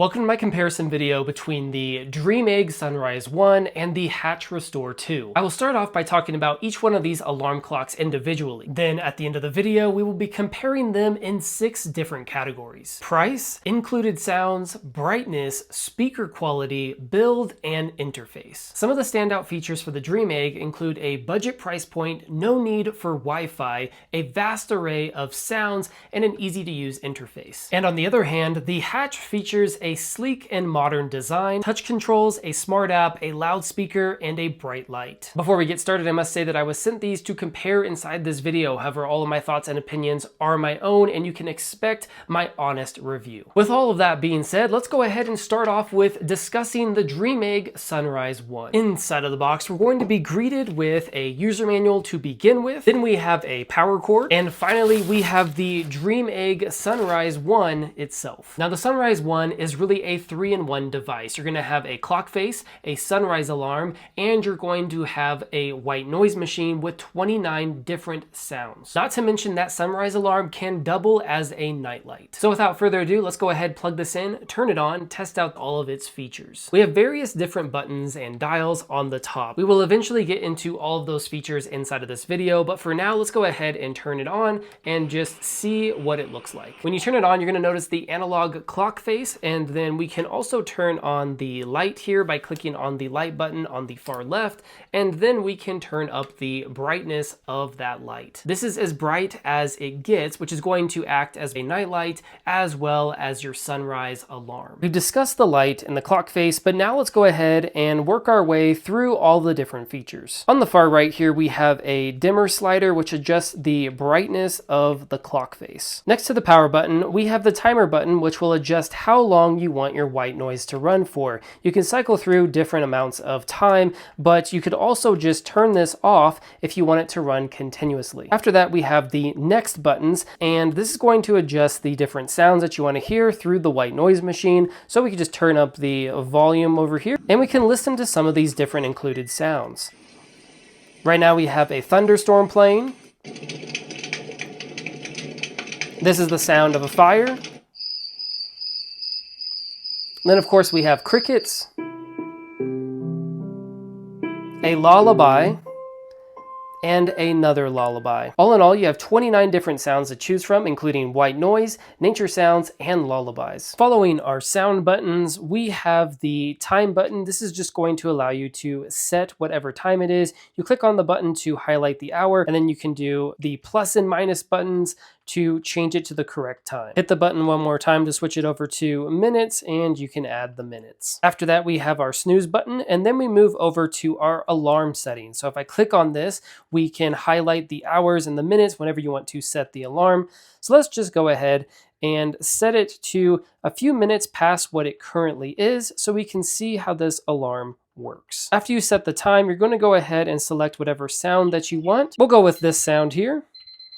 Welcome to my comparison video between the Dreamegg Sunrise 1 and the Hatch Restore 2. I will start off by talking about each one of these alarm clocks individually. Then at the end of the video, we will be comparing them in 6 different categories: price, included sounds, brightness, speaker quality, build, and interface. Some of the standout features for the Dreamegg include a budget price point, no need for Wi-Fi, a vast array of sounds, and an easy to use interface. And on the other hand, the Hatch features a sleek and modern design, touch controls, a smart app, a loudspeaker, and a bright light. Before we get started, I must say that I was sent these to compare inside this video. However, all of my thoughts and opinions are my own, and you can expect my honest review. With all of that being said, let's go ahead and start off with discussing the Dreamegg Sunrise 1. Inside of the box, we're going to be greeted with a user manual to begin with. Then we have a power cord, and finally we have the Dreamegg Sunrise 1 itself. Now the Sunrise 1 is really a 3-in-1 device. You're going to have a clock face, a sunrise alarm, and you're going to have a white noise machine with 29 different sounds. Not to mention that sunrise alarm can double as a nightlight. So without further ado, let's go ahead, plug this in, turn it on, test out all of its features. We have various different buttons and dials on the top. We will eventually get into all of those features inside of this video, but for now, let's go ahead and turn it on and just see what it looks like. When you turn it on, you're going to notice the analog clock face, and then we can also turn on the light here by clicking on the light button on the far left, and then we can turn up the brightness of that light. This is as bright as it gets, which is going to act as a night light as well as your sunrise alarm. We've discussed the light and the clock face, but now let's go ahead and work our way through all the different features. On the far right here, we have a dimmer slider, which adjusts the brightness of the clock face. Next to the power button, we have the timer button, which will adjust how long you want your white noise to run for. You can cycle through different amounts of time, but you could also just turn this off if you want it to run continuously. After that, we have the next buttons, and this is going to adjust the different sounds that you want to hear through the white noise machine. So we can just turn up the volume over here, and we can listen to some of these different included sounds. Right now we have a thunderstorm playing. This is the sound of a fire. Then of course we have crickets, a lullaby, and another lullaby. All in all, you have 29 different sounds to choose from, including white noise, nature sounds, and lullabies. Following our sound buttons, we have the time button. This is just going to allow you to set whatever time it is. You click on the button to highlight the hour, and then you can do the plus and minus buttons to change it to the correct time. Hit the button one more time to switch it over to minutes, and you can add the minutes. After that, we have our snooze button, and then we move over to our alarm settings. So if I click on this, we can highlight the hours and the minutes whenever you want to set the alarm. So let's just go ahead and set it to a few minutes past what it currently is, so we can see how this alarm works. After you set the time, you're going to go ahead and select whatever sound that you want. We'll go with this sound here.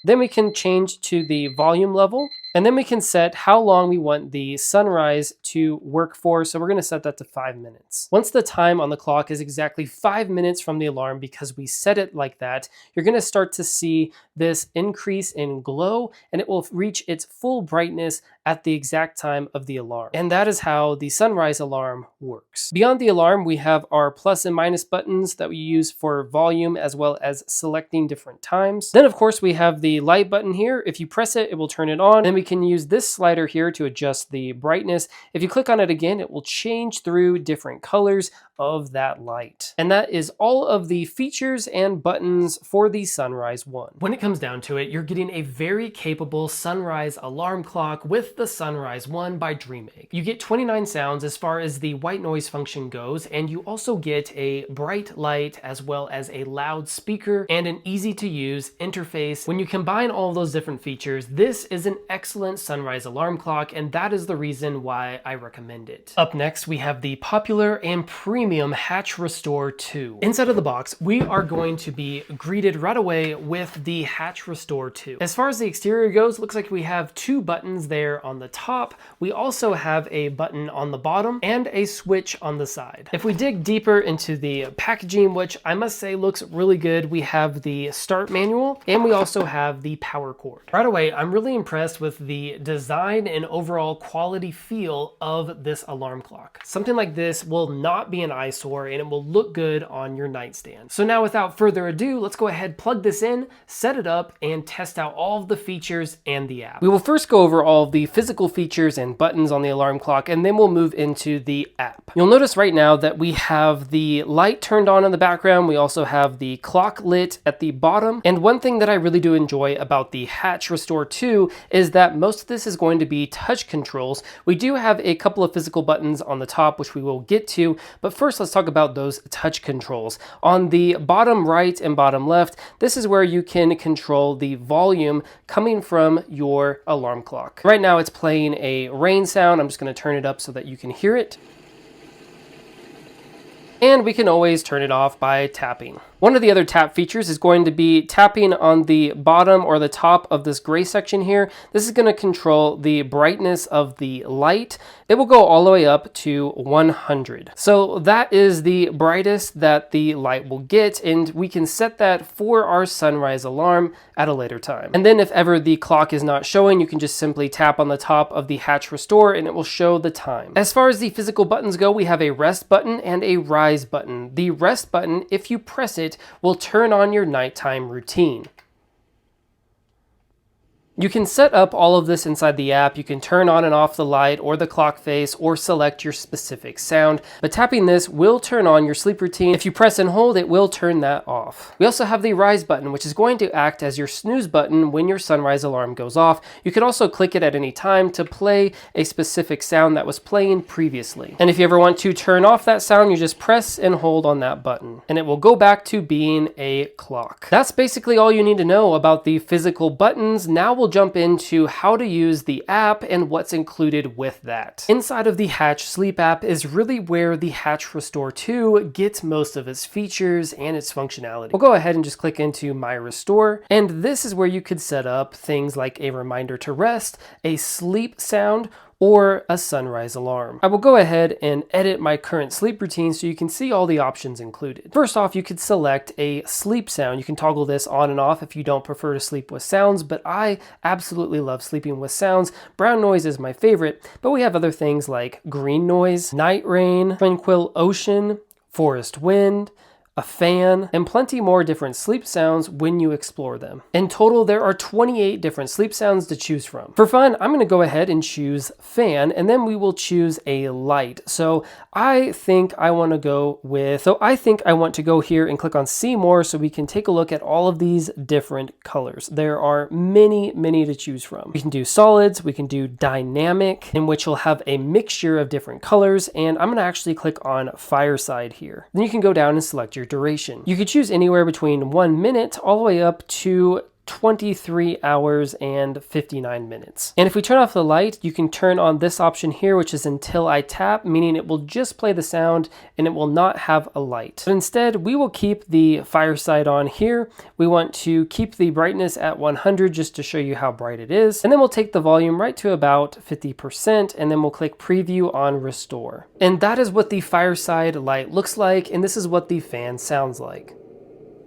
Then we can change to the volume level, and then we can set how long we want the sunrise to work for. So we're going to set that to 5 minutes. Once the time on the clock is exactly 5 minutes from the alarm, because we set it like that, you're going to start to see this increase in glow, and it will reach its full brightness at the exact time of the alarm. And that is how the sunrise alarm works. Beyond the alarm, we have our plus and minus buttons that we use for volume as well as selecting different times. Then of course we have the light button here. If you press it, it will turn it on. Then we can use this slider here to adjust the brightness. If you click on it again, it will change through different colors of that light. And that is all of the features and buttons for the Sunrise 1. When it comes down to it, you're getting a very capable sunrise alarm clock with the Sunrise 1 by Dreamegg. You get 29 sounds as far as the white noise function goes, and you also get a bright light as well as a loud speaker and an easy to use interface. When you combine all of those different features, this is an excellent sunrise alarm clock, and that is the reason why I recommend it. Up next, we have the popular and premium Hatch Restore 2. Inside of the box, we are going to be greeted right away with the Hatch Restore 2. As far as the exterior goes, it looks like we have 2 buttons there are on the top, we also have a button on the bottom and a switch on the side. If we dig deeper into the packaging, which I must say looks really good, we have the start manual and we also have the power cord. Right away, I'm really impressed with the design and overall quality feel of this alarm clock. Something like this will not be an eyesore and it will look good on your nightstand. So now without further ado, let's go ahead, plug this in, set it up, and test out all of the features and the app. We will first go over all of the physical features and buttons on the alarm clock, and then we'll move into the app. You'll notice right now that we have the light turned on in the background. We also have the clock lit at the bottom. And one thing that I really do enjoy about the Hatch Restore 2 is that most of this is going to be touch controls. We do have a couple of physical buttons on the top, which we will get to, but first let's talk about those touch controls. On the bottom right and bottom left, this is where you can control the volume coming from your alarm clock. Right now it's playing a rain sound. I'm just going to turn it up so that you can hear it. And we can always turn it off by tapping. One of the other tap features is going to be tapping on the bottom or the top of this gray section here. This is going to control the brightness of the light. It will go all the way up to 100. So that is the brightest that the light will get, and we can set that for our sunrise alarm at a later time. And then if ever the clock is not showing, you can just simply tap on the top of the Hatch Restore and it will show the time. As far as the physical buttons go, we have a rest button and a rise button. The rest button, if you press it, will turn on your nighttime routine. You can set up all of this inside the app. You can turn on and off the light or the clock face or select your specific sound, but tapping this will turn on your sleep routine. If you press and hold, it will turn that off. We also have the rise button, which is going to act as your snooze button when your sunrise alarm goes off. You can also click it at any time to play a specific sound that was playing previously. And if you ever want to turn off that sound, you just press and hold on that button and it will go back to being a clock. That's basically all you need to know about the physical buttons. Now we'll jump into how to use the app and what's included with that. Inside of the Hatch Sleep app is really where the Hatch Restore 2 gets most of its features and its functionality. We'll go ahead and just click into My Restore, and this is where you could set up things like a reminder to rest, a sleep sound, or a sunrise alarm. I will go ahead and edit my current sleep routine so you can see all the options included. First off, you could select a sleep sound. You can toggle this on and off if you don't prefer to sleep with sounds, but I absolutely love sleeping with sounds. Brown noise is my favorite, but we have other things like green noise, night rain, tranquil ocean, forest wind, a fan, and plenty more different sleep sounds when you explore them. In total, there are 28 different sleep sounds to choose from. For fun, I'm going to go ahead and choose fan, and then we will choose a light. So I think I want to go here and click on see more so we can take a look at all of these different colors. There are many to choose from. We can do solids, we can do dynamic, in which you'll have a mixture of different colors, and I'm going to actually click on fireside here. Then you can go down and select your duration. You could choose anywhere between 1 minute all the way up to 23 hours and 59 minutes. And if we turn off the light, you can turn on this option here, which is until I tap, meaning it will just play the sound and it will not have a light. But instead, we will keep the fireside on here. We want to keep the brightness at 100 just to show you how bright it is. And then we'll take the volume right to about 50%, and then we'll click preview on restore. And that is what the fireside light looks like, and this is what the fan sounds like.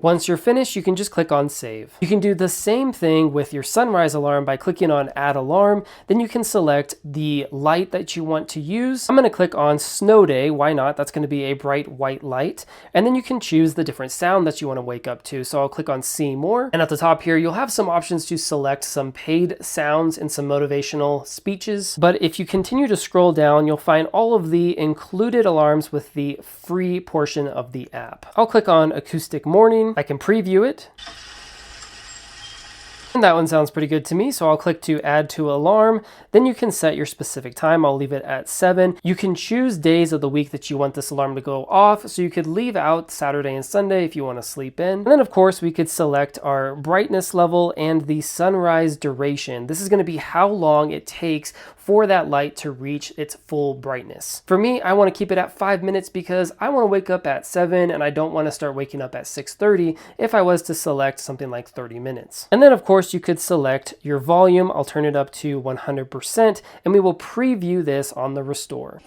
Once you're finished, you can just click on save. You can do the same thing with your sunrise alarm by clicking on add alarm. Then you can select the light that you want to use. I'm going to click on snow day. Why not? That's going to be a bright white light. And then you can choose the different sound that you want to wake up to. So I'll click on see more. And at the top here, you'll have some options to select some paid sounds and some motivational speeches. But if you continue to scroll down, you'll find all of the included alarms with the free portion of the app. I'll click on acoustic morning. I can preview it. And that one sounds pretty good to me, so I'll click to add to alarm. Then you can set your specific time. I'll leave it at 7. You can choose days of the week that you want this alarm to go off, so you could leave out Saturday and Sunday if you want to sleep in. And then of course we could select our brightness level and the sunrise duration. This is going to be how long it takes for that light to reach its full brightness. For me, I want to keep it at 5 minutes because I want to wake up at 7 and I don't want to start waking up at 6:30 if I was to select something like 30 minutes. And then of course you could select your volume. I'll turn it up to 100% and we will preview this on the restore.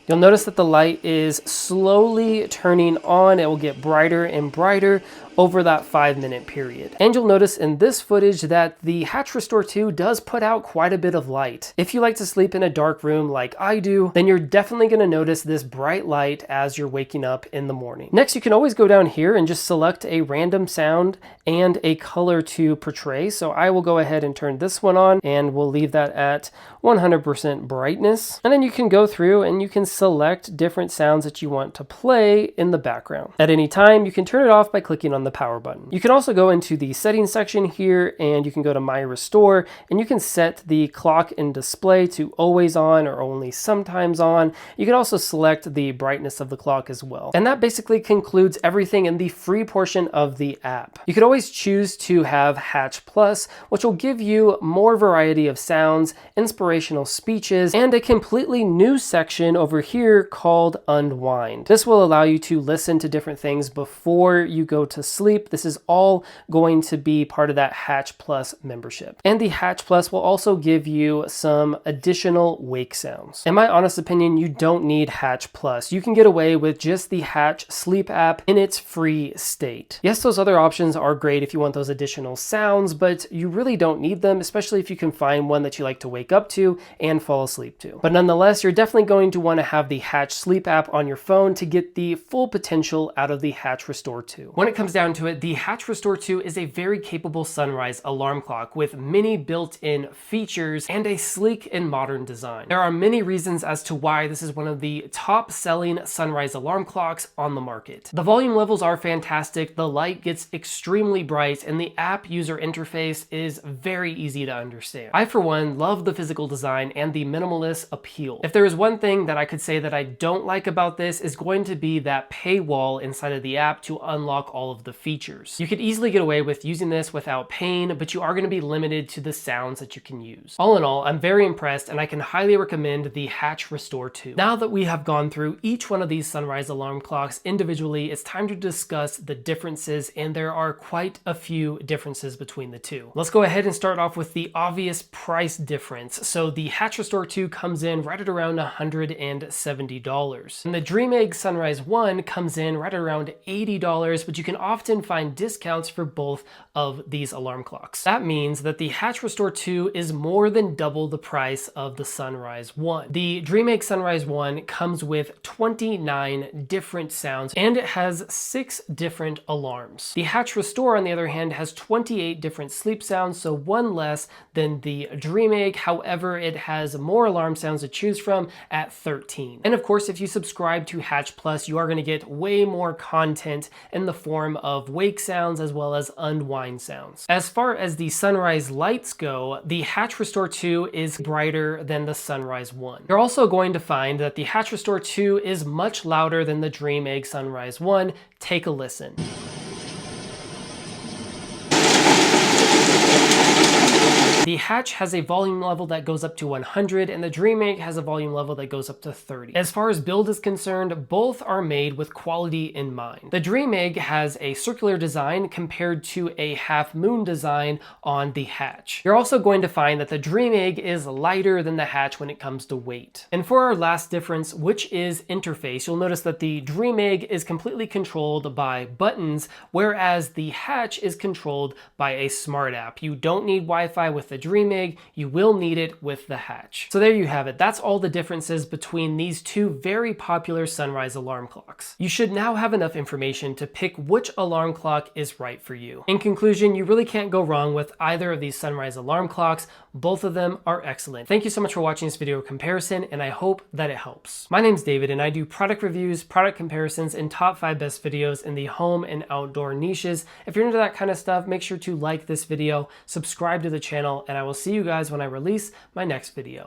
You'll notice that the light is slowly turning on. It will get brighter and brighter over that 5-minute period. And you'll notice in this footage that the Hatch Restore 2 does put out quite a bit of light. If you like to sleep in a dark room like I do, then you're definitely going to notice this bright light as you're waking up in the morning. Next, you can always go down here and just select a random sound and a color to portray. So I will go ahead and turn this one on and we'll leave that at 100% brightness. And then you can go through and you can select different sounds that you want to play in the background. At any time, you can turn it off by clicking on the power button. You can also go into the settings section here and you can go to My Restore and you can set the clock and display to always on or only sometimes on. You can also select the brightness of the clock as well. And that basically concludes everything in the free portion of the app. You could always choose to have Hatch Plus, which will give you more variety of sounds, inspirational speeches, and a completely new section over here called Unwind. This will allow you to listen to different things before you go to sleep. This is all going to be part of that Hatch Plus membership. And the Hatch Plus will also give you some additional wake sounds. In my honest opinion, you don't need Hatch Plus. You can get away with just the Hatch Sleep app in its free state. Yes, those other options are great if you want those additional sounds, but you really don't need them, especially if you can find one that you like to wake up to and fall asleep to. But nonetheless, you're definitely going to want to have the Hatch Sleep app on your phone to get the full potential out of the Hatch Restore 2. When it comes down to it, the Hatch Restore 2 is a very capable sunrise alarm clock with many built-in features and a sleek and modern design. There are many reasons as to why this is one of the top-selling sunrise alarm clocks on the market. The volume levels are fantastic, the light gets extremely bright, and the app user interface is very easy to understand. I, for one, love the physical design and the minimalist appeal. If there is one thing that I could say that I don't like about this, is going to be that paywall inside of the app to unlock all of the features. You could easily get away with using this without paying, but you are going to be limited to the sounds that you can use. All in all, I'm very impressed and I can highly recommend the Hatch Restore 2. Now that we have gone through each one of these sunrise alarm clocks individually, it's time to discuss the differences, and there are quite a few differences between the two. Let's go ahead and start off with the obvious price difference. So the Hatch Restore 2 comes in right at around $170. And the Dreamegg Sunrise 1 comes in right around $80, but you can often find discounts for both of these alarm clocks. That means that the Hatch Restore 2 is more than double the price of the Sunrise 1. The Dreamegg Sunrise 1 comes with 29 different sounds and it has 6 different alarms. The Hatch Restore, on the other hand, has 28 different sleep sounds, so one less than the Dreamegg. However, it has more alarm sounds to choose from at 13. And of course, if you subscribe to Hatch Plus, you are going to get way more content in the form of wake sounds as well as unwind sounds. As far as the sunrise lights go, the Hatch Restore 2 is brighter than the Sunrise 1. You're also going to find that the Hatch Restore 2 is much louder than the Dreamegg Sunrise 1. Take a listen. The Hatch has a volume level that goes up to 100 and the Dreamegg has a volume level that goes up to 30. As far as build is concerned, both are made with quality in mind. The Dreamegg has a circular design compared to a half moon design on the Hatch. You're also going to find that the Dreamegg is lighter than the Hatch when it comes to weight. And for our last difference, which is interface, you'll notice that the Dreamegg is completely controlled by buttons, whereas the Hatch is controlled by a smart app. You don't need Wi-Fi with the Dreamegg, you will need it with the Hatch. So there you have it. That's all the differences between these two very popular sunrise alarm clocks. You should now have enough information to pick which alarm clock is right for you. In conclusion, you really can't go wrong with either of these sunrise alarm clocks. Both of them are excellent. Thank you so much for watching this video comparison, and I hope that it helps. My name's David, and I do product reviews, product comparisons, and top 5 best videos in the home and outdoor niches. If you're into that kind of stuff, make sure to like this video, subscribe to the channel, and I will see you guys when I release my next video.